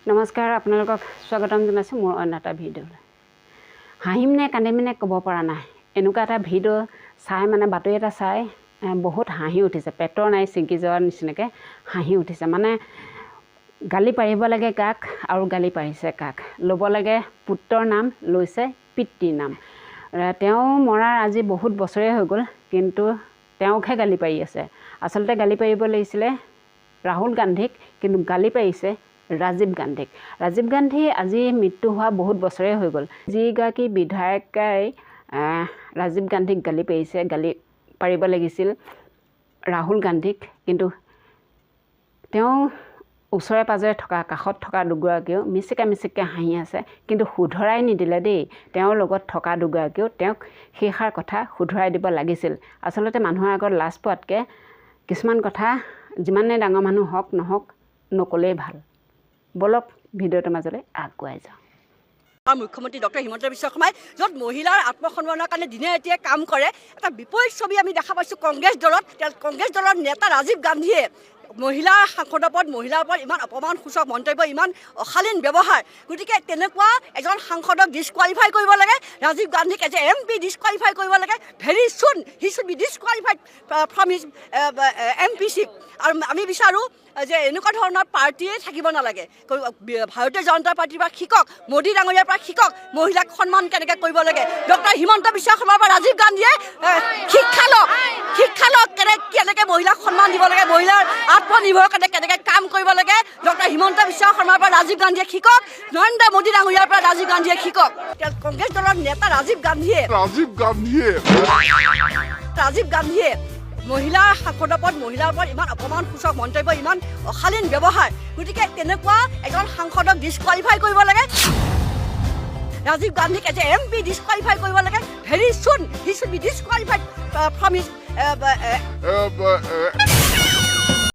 নমস্কাৰ আপোনালোকক স্বাগতম জনাইছোঁ মোৰ অন্য এটা ভিডিঅ'লৈ। হাঁহিম নে কান্দিম নে ক'ব পৰা নাই, এনেকুৱা এটা ভিডিঅ' চাই মানে বাতৰি এটা চাই বহুত হাঁহি উঠিছে। পেটৰ নাই ছিগি যোৱাৰ নিচিনাকৈ হাঁহি উঠিছে। মানে গালি পাৰিব লাগে কাক আৰু গালি পাৰিছে কাক। ল'ব লাগে পুত্ৰৰ নাম, লৈছে পিতৃৰ নাম। তেওঁ মৰাৰ আজি বহুত বছৰেই হৈ গ'ল, কিন্তু তেওঁকহে গালি পাৰি আছে। আচলতে গালি পাৰিব লাগিছিলে ৰাহুল গান্ধীক, কিন্তু গালি পাৰিছে ৰাজীৱ গান্ধীক। ৰাজীৱ গান্ধী আজি মৃত্যু হোৱা বহুত বছৰেই হৈ গ'ল। যিগৰাকী বিধায়কাই ৰাজীৱ গান্ধীক গালি পাৰিছে, গালি পাৰিব লাগিছিল ৰাহুল গান্ধীক, কিন্তু তেওঁ ওচৰে পাজৰে থকা কাষত থকা দুগৰাকীয়েও মিচিকে হাঁহি আছে, কিন্তু শুধৰাই নিদিলে দেই। তেওঁৰ লগত থকা দুগৰাকীয়েও তেওঁক সেইষাৰ কথা শুধৰাই দিব লাগিছিল। আচলতে মানুহৰ আগত লাজ পোৱাতকৈ কিছুমান কথা যিমানে ডাঙৰ মানুহ হওক নহওক নক'লেই ভাল। বলক ভিডিঅ'টোৰ মাজলৈ আগুৱাই যাওঁ। মুখ্যমন্ত্ৰী ডক্টৰ হিমন্ত বিশ্ব শৰ্মাই য'ত মহিলাৰ আত্মসন্মানৰ কাৰণে দিনে ৰাতিয়ে কাম কৰে, এটা বিপৰীত ছবি আমি দেখা পাইছোঁ কংগ্ৰেছ দলত। কংগ্ৰেছ দলৰ নেতা ৰাজীৱ গান্ধীয়ে মহিলাৰ সাংসদৰ ওপৰত, মহিলাৰ ওপৰত ইমান অপমানসূচক মন্তব্য, ইমান অশালীন ব্যৱহাৰ। গতিকে তেনেকুৱা এজন সাংসদক ডিছকুৱালিফাই কৰিব লাগে। ৰাজীৱ গান্ধীক এজ এ MP ডিছকুৱালিফাই কৰিব লাগে। Very soon he should be disqualified from his MPship। আৰু আমি বিচাৰোঁ যে এনেকুৱা ধৰণৰ পাৰ্টিয়ে থাকিব নালাগে। ভাৰতীয় জনতা পাৰ্টিৰ পৰা শিকক, মোদী ডাঙৰীয়াৰ পৰা শিকক মহিলাক সন্মান কেনেকৈ কৰিব লাগে। ডক্টৰ হিমন্ত বিশ্ব শৰ্মাৰ পৰা ৰাজীৱ গান্ধীয়ে শিক্ষা লওক কেনেকৈ মহিলাক সন্মান দিব লাগে, মহিলাৰ আত্মনিৰ্ভৰ কেনেকৈ কাম কৰিব লাগে। ডক্টৰ হিমন্ত বিশ্ব শৰ্মাৰ পৰা ৰাজীৱ গান্ধীয়ে শিকক, নৰেন্দ্ৰ মোদী ডাঙৰীয়াৰ পৰা ৰাজীৱ গান্ধীয়ে শিকক। কংগ্ৰেছ দলৰ নেতা ৰাজীৱ গান্ধীয়ে মহিলাৰ সাংসদৰ ওপৰত, মহিলাৰ ওপৰত ইমান অপমানসূচক মন্তব্য, ইমান অশালীন ব্যৱহাৰ। গতিকে তেনেকুৱা এজন সাংসদক ডিছকুৱালিফাই কৰিব লাগে। ৰাজীৱ গান্ধীক এজ এ MP ডিছকুৱালিফাই কৰিব লাগে। Very soon he should be disqualified from his